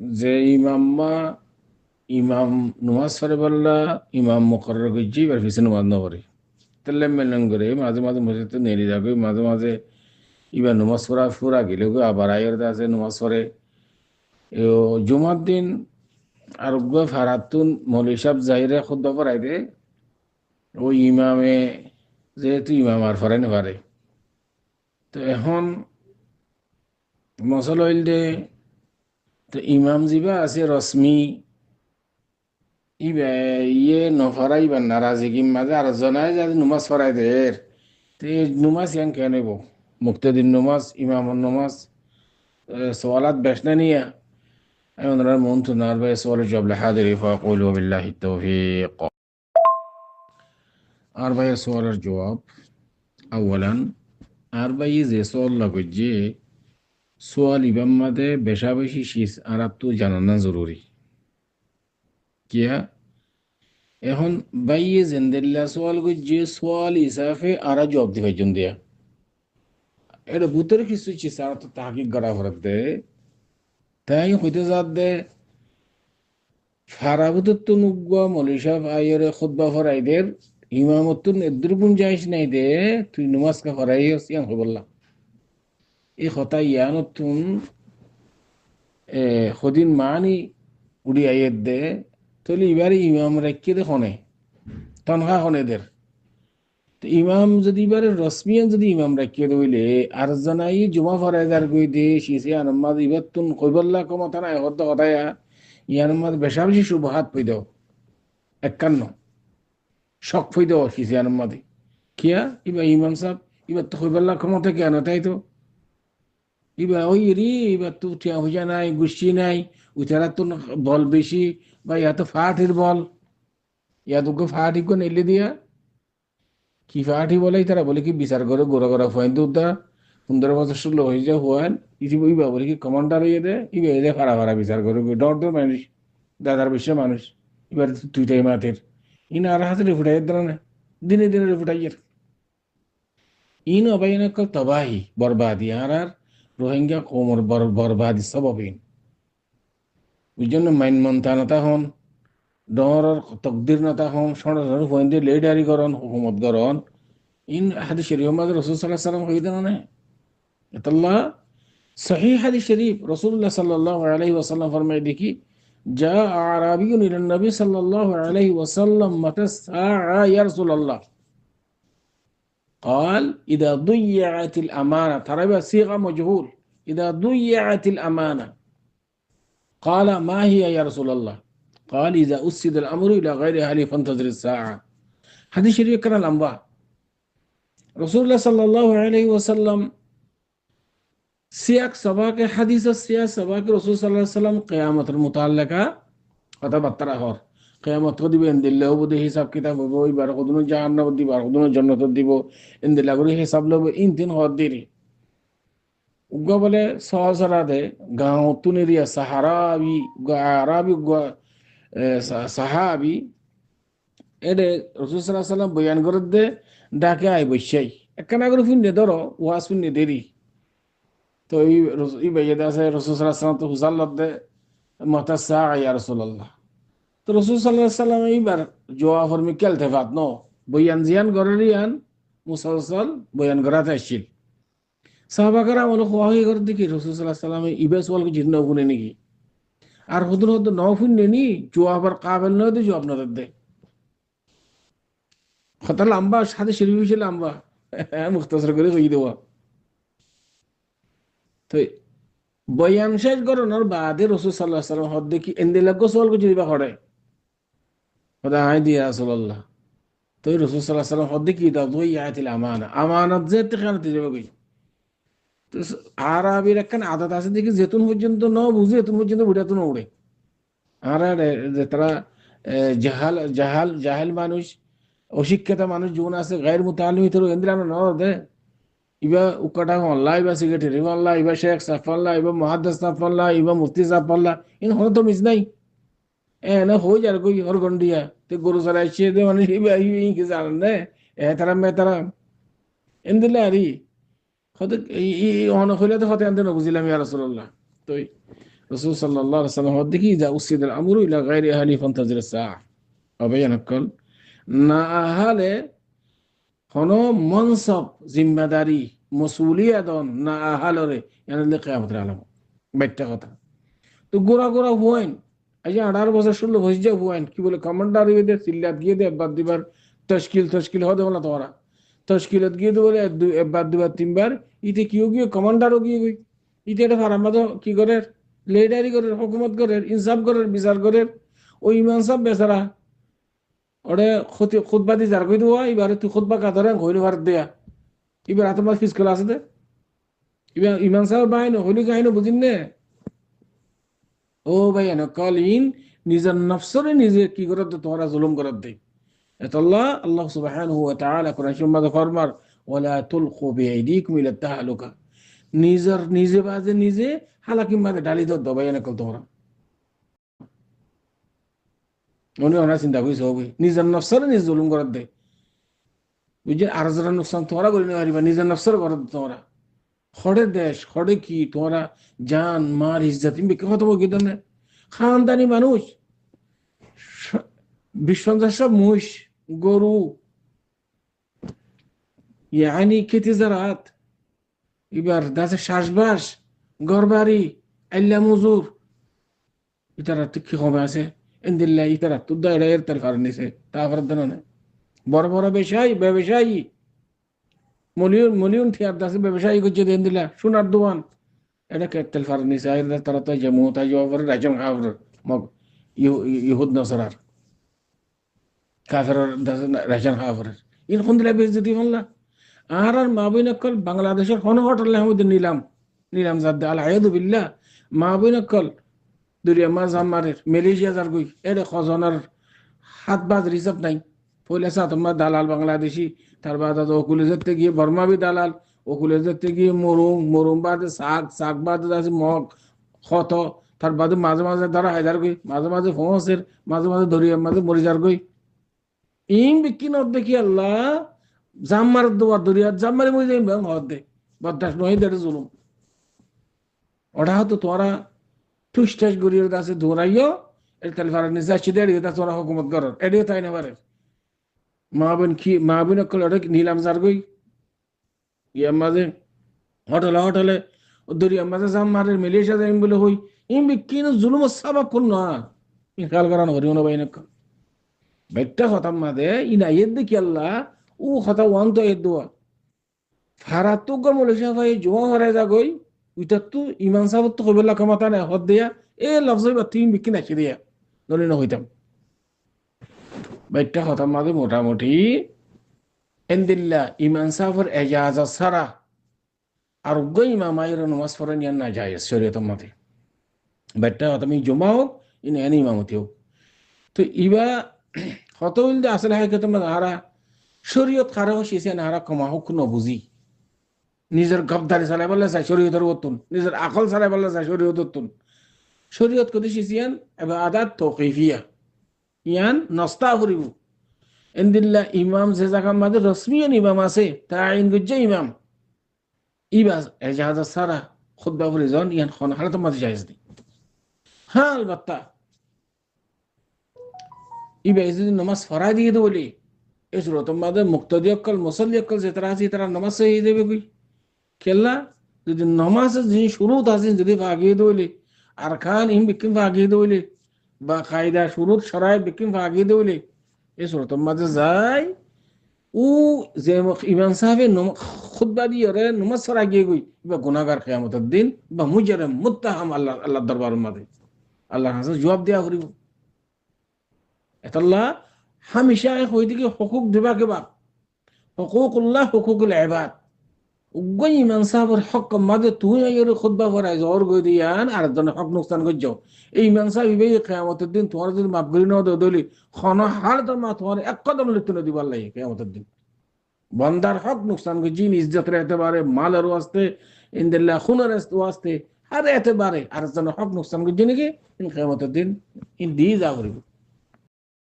যে ইমাম নমাজ পড়ে বললা, ইমাম মুকরর করছি, এবার পিছনে নমাজ না পড়ে তাহলে মেলন করে মাঝে মাঝে মসজিদে নেড়ে যাবে, মাঝে মাঝে এবার নমাজ পড়া ফুরা গেলে আবার আয়ের আছে নমাজ পড়ে। জুমার দিন আর ফারাতুন মৌলী সাহেব যাইরে খুদ্া পড়াই দে, ওই ইমামে যেহেতু ইমাম আর ফরাই না পারে, তো এখন মশল হইল দে, তো ইমাম জিবা আছে রশ্মি ইয়ে নফরাই বা নারাজি মাঝে আর জনায় যাতে নুমাজ ফরাই দের, তো এই নুমাজ ইয়ান কেন নেব? মুক্তদিন নুমাজ, ইমামুন নুমাজ, সওয়ালাত বেশ না নিয়া ওনারা মন তো নার ভাই সওয়াল জবাব হাজির ফাকুল বিল্লাহি তৌফিক। আর ভাই সওয়ালের জবাব আওয়ালান, আর ভাই যে সওয়াল লাগছে সোয়াল ইবাম মাদে বেশা বেশি শীষ আর তো জানানা জরুরি কিয়া। এখন বাইয়ে জেন্দেল্লা সোয়াল যে সোয়াল হিসাবে আর জবাব দিবে জন দিয়া এটা ভূতের কিছু চিজ আর তো তাহাকিক করা ভরত দে, তাই হইতে যাত দে ফারাবুতত্ব নুগুয়া মৌলী সাহেব আইরে খুতবা ফরাইদের ইমামতুন এদ্দুর গুঞ্জাইশ নাই দে, তুই নমাজ কা ফরাই ইয়ান হবল্লা এই কথা ইয়ানতুন সদিন মানি উড়ি আইয়ের দে, তাহলে এবারে ইমাম রাখিয়ে দে খনে তনখা খনেদের, তো ইমাম যদি এবারে রসমিয়ান যদি ইমাম রাখিয়ে দইলে আর জানাই জমা ফরাইদার গই দে শিসে আনম্মাদ ইবার তুন কইবল্লা কমতা নাই হদ্দ হতায়া ইয়ানম্মাদ বেশা বেশি শুভহাত পই দাও একান্ন শখ ফই দাও শিসে আনম্মাদি কিয়া ইবা ইমাম সাহেব এবার তো কইবল্লা ক্ষমতা কেন তাই তো এবার ওই রে এবার তো ঠিয়া হইয়া নাই গুষ্টি নাই উতারা তো বল বেশি বা ইয়া তো ফাটির বল, ইয়া তোকে ফাটি কোন এলে দিয়া কি ফাটি বলে তারা বলে কি বিচার করে গোড়া গোড়া ফুয়াইন তো উদ্দা 15 বছর লোক হয়ে যা হুয়ান ইতি ইবা বলে কি কমান্ডার হইয়ে দে ইবা এলে ফাড়া ফাড়া বিচার করে ডর দর মানুষ দাদার বিশ্ব মানুষ এবার তুই তাই মাতের ইন আর হাতে রেফুটাই না দিনে দিনে রেফুটাইয়ের ইন অবাইন তবাহি বরবাদি আর রোহিঙ্গা কোমর বরবাদি সবাবিন ওই জন্য মাইন মন্তানতা হন ডর তকদির নতা হন সড় ফুয়াইন লেডারি করন হুকুমত করন ইন হাদিস শরীফ মাঝে রাসূল সাল্লাল্লাহু আলাইহি ওয়াসাল্লাম কইতেন না এতাল্লাহ সহিহ হাদিস শরীফ রাসূলুল্লাহ সাল্লাল্লাহু আলাইহি ওয়াসাল্লাম ফরমায় দেখি যা আরাবিয়ুন ইলা নবী সাল্লাল্লাহু আলাইহি ওয়াসাল্লাম মাতা সাআ ইয়া রাসূলুল্লাহ قال إذا ضيعت الأمانة، ترى صيغة مجهول، إذا ضيعت الأمانة قال ما هي يا رسول الله؟ قال إذا أسد الأمر إلى غير أهله فانتظر الساعة. حديث شريف كان الأنباء رسول الله صلى الله عليه وسلم সিয়াক সবাকে হাদিসের সিয়াক সবাকে রাসূল সাল্লাল্লাহু আলাইহি ওয়াসাল্লাম কিয়ামতের মুতাল্লাকা কথা বার্তা হর কিয়ামত দিবেন দিল্লাহ বুদে হিসাব কিতাব হবো এবার কদনো জাহান্নাম দিব আর কদনো জান্নাত দিব ইনদিল্লা করে হিসাব লব ইন তিন হদ দিরি উগা বলে সহসরা দে গাঁও তুনেরিয়া সাহারাবি আরাবি সাহাবি এডে রাসূল সাল্লাল্লাহু আলাইহি ওয়াসাল্লাম বয়ান করে দে ডাকে আই বইছাই একখানা করে ফিন ধরো ওয়াজ ফিন দেরি তো এই বাইয়েদা আছে রসুল সাল্লাল্লাহু আলাইহি ওয়াসাল্লাম তো হুজাল্লাত দে মাতা সাআ ইয়া রাসূলুল্লাহ, তো রসুল সাল্লাল্লাহু আলাইহি ওয়াসাল্লাম এইবার জওয়া ফরমি কেলতে ফাত ন বয়ান জিয়ান গরিয়ান মুসালসাল বয়ান গরাতে আসছিল সাহাবাগরা মনে খোয়াহি করে দেখি রসুল সাল্লাল্লাহু আলাইহি ওয়াসাল্লাম ইবেস ওয়াল কি জিন্ন গুনে নাকি আর হুদুন হদ নফুন নেনি জওয়া পর কাবিল নয় দে জবাব না দে খতা লম্বা সাথে শরীফ ছিল লম্বা মুখতাসর করে কই দেওয়া, তো বয়ান শেষ করানোর বাদে রসুল সাল্লাল্লাহু আলাইহি ওয়াসাল্লাম হদ দেখি এন্দেলা গোসল করে দিবা করে খোদা হাই দিয়া রাসূলুল্লাহ, তো রসুল সাল্লাল্লাহু আলাইহি ওয়াসাল্লাম হদ দেখি দাও দুই আয়াতিল আমানা আমানত যে তেখানতে যাবে কই, তো আরবির একখান আদত আছে দেখি যেতুন পর্যন্ত ন বুঝে এতুন পর্যন্ত বুড়া তো উড়ে আর যে তারা জাহাল জাহাল জাহেল মানুষ অশিক্ষিত মানুষ জীবন আছে গায়ের মুতাআল্লিম তো এন্দিলা ন দে ইবা উকাটা আল্লাহ ইবা সিগারেট আল্লাহ ইবা শেখ সাফাল্লাহ ইবা মুহাদ্দিস সাফাল্লাহ ইবা মুফতি সাফাল্লাহ ইন হন তো মিস নাই এ না হই যার কই হর গন্ডিয়া তে গরু চড়াইছে দে মানে ইবা ই কি জানেন না এ তারা মে তারা এন্দিলা আরি কত ই হন হইলে তো হতে আনতে না বুঝিলাম ইয়া রাসূলুল্লাহ, তো রাসূল সাল্লাল্লাহু আলাইহি ওয়াসাল্লাম দেখি যা উসিদাল আমরু ইলা গায়রি আহলি ফান্তাজির সাআ অবয়ানকল না আহলে হনো মনসব জিম্মাদারি মসুলিয়াদন না আহালরে এনালে কিয়ামতের আলাম বাইটা কথা তো গোরা গোরা হুয়াইন আজ 18 বছর 16 বছর যা হুয়াইন কি বলে কমান্ডার ইয়ে সিল্লাত গিয়ে দে বাদ দিবার তশকিল হদে বলা তোরা তশকিলত গিয়ে দে বলে বাদ দিবার তিনবার ইতে কিও গিয়ে কমান্ডারও গিয়ে গই ইতে এটা ফারামাদ কি করে লিডারি করে হুকুমত করে ইনসাফ করে বিচার করে ওই ইমাম সাহেব বেচারা ওরে খুতবা দি যার কই দেওয়া এবারে তুই খুতবা কাতারে হইলে ভারত দেয়া এবার তোমার ফিজিক্যাল আছে দে এবার ইমাম সাহেব বাইনো হইলে কাহিনী বুঝিন নে ও ভাই কলিন নিজের নফসরে নিজে কি করে তোমরা জুলুম করে দেয় এতল্লাহ আল্লাহ সুবহানাহু ওয়া তাআলা কোরআন শরীফে ফরমার ওয়ালা তুলকু বিআইদিকুম ইলা তাহলুকা নিজে বাজে নিজে হালাকি মাঝে ডালি দাও ভাই তোমরা উনি ওনার চিন্তা করেছে হবে নিজের নফসরে নিজে জুলুম করে দেয় বুঝছেন আর যারা নুকসান তোমরা করে নিতে পারিবা নিজের নফসরে করে তোমরা খড়ে দেশ খড়ে কি তোমরা জান মার ইজ্জত কত বকি না খানদানি মানুষ 20-50 মহিষ গরু ইয়ানি খেতে জারাত এবার দাসে শ্বাসবাস ঘরবাড়ি আল্লা মজুর ইতারা কি কমে আছে ইন্দিল্লাহ ইতারা তো দায়রা এর তার কারণ নিছে তারপর না বড় বড় ব্যবসায়ী মলিয়ন থিয়ার দাসে ব্যবসায়ী করছে ইন্দিল্লাহ সোনার দোকান এটা কেতেল কারণ নিছে তারা তো যেমন তাই জবাব রাজন খাবার মগ ইহুদ নসরার কাফের রাজন খাবার ইন কোন দিলা বেশ যদি বললা আর মাহবুবনকল বাংলাদেশের কোন হোটেল আমাদের নিলাম জাদ আল-আয়াদু বিল্লাহ মাহবুবনকল দুরিয়া মাজামারের মালয়েশিয়া যার গই এর খজনার হাত বাজ রিজার্ভ নাই পয়লা সাত তোমার দালাল বাংলাদেশি তার বাদ ওকুলে যেতে গিয়ে বর্মাবি দালাল ওকুলে যেতে গিয়ে মরুম বাদে শাক বাদে আছে মগ ক্ষত তার বাদে মাঝে মাঝে দ্বারা হায়দার গই মাঝে মাঝে ফোঁসের মাঝে মাঝে দরিয়ার মাঝে মরিজার গই ইম বিক্রি নদ দেখি আল্লাহ জাম্মার দোয়ার দরিয়ার জাম্মারে মরে যাই ব্যাং হদ দে বদাস নয় দেড় জুলুম ওটা হতো তোরা ঠুসঠাস গরিয়ের কাছে দৌড়াইও এর তাহলে ফারাক নিজে আসছি দেড়িয়ে তা তোরা হুকুমত করার এড়িয়ে তাই না পারে মা বোন ওটা নিলাম যার গই ইয়ার মাঝে হোটেলে দরিয়ার মাঝে জাম্মারের মালয়েশিয়া যাই বলে হই ইম বিক্রি জুলুম সাবাব কোন না খেয়াল করানো করি না বাইন বেটা খতাম মাদে ইনা ইয়েদ দেখি আল্লাহ ও খতা ওয়ান তো এদ দোয়া ফারাত তো গর মলেশিয়া ভাই জোয়া হরাই যা গই উইতা তো ইমান সাহেব তো কইবেলা ক্ষমতা নাই হদ দিয়া এ লফজ বা তিন বিকি নাকি দিয়া নলি না হইতাম বেটা খতাম মাদে মোটামুটি এন্দিল্লা ইমান সাহেবের এজাজত ছাড়া আর গই ইমামাইর নমাজ পড়েন ইয়ান না যায় শরীয়তের মতে বেটা তুমি জমা হোক ইন এনি ইমামতি হোক তো ইবা কত হইলে আসলে হয় তোমার হারা শরীয়ত খারা হইছে না হারা কমা হোক নবুঝি নিজের গবদারি চালাই বললে চাই শরীয়তের উত্তন নিজের আকল চালাই বললে চাই শরীয়ত উত্তন শরীয়ত কদি শিছিয়ান এবার আদাত তৌকিফিয়া ইয়ান নস্তা করিব এন্দিল্লা ইমাম যে জায়গার মাঝে রসমিয়ান ইমাম আছে তা আইন গুজ্জে ইমাম ইবা এজাহাজ সারা খুতবা করে যান ইয়ান খন হারাত মাঝে জায়েজ নেই হ্যাঁ আলবাত্তা ইবা যদি নামাজ ফরাই দিয়ে দেবো বলে এই সুরত মাঝে মুক্তদি অক্কল মুসল্লি অক্কল যে তারা আছে তারা নামাজ হয়ে দেবে কই খেললা যদি নামাজের যে শুরুত আছে যদি ভাগিয়ে দেবলে আর খান ইম বিকিম ভাগিয়ে দেবলে বা কায়দা শুরুত সরাই বিকিম ভাগিয়ে দেবলে এই সুরত মাঝে যায় ও যে ইমাম সাহেবের খুতবা দিয়ে রে নামাজ সরাই গিয়ে গই বা গুনাহগার কিয়ামতের দিন বা মুজরিম মুত্তাহাম আল্লাহ দরবারের মাঝে আল্লাহর কাছে জবাব দেয়া করিব এতাল্লাহ হামেশা হই দিকে হুকুক দিবা কেবা হুকুকুল্লাহ হুকুকুল ইবাদ উগ্গই ইমাম সাহেবের হক মাঝে তুই এর খুতবা করাই জোর গই দিয়ান আর জন হক নুকসান করছো এই ইমাম সাহেব ইবে কিয়ামতের দিন তোমার যদি মাফ করি না দলি খন হাল তো মা তোমার এক কদম লিখতে না দিবার লাগে কিয়ামতের দিন বান্দার হক নুকসান করছি ইজ্জতের এতেবারে মালের ওয়াস্তে ইনদিল্লাহ খুনের ওয়াস্তে আর এতেবারে আর জন হক নুকসান করছি নাকি কিয়ামতের দিন ইন দিয়ে যা করিব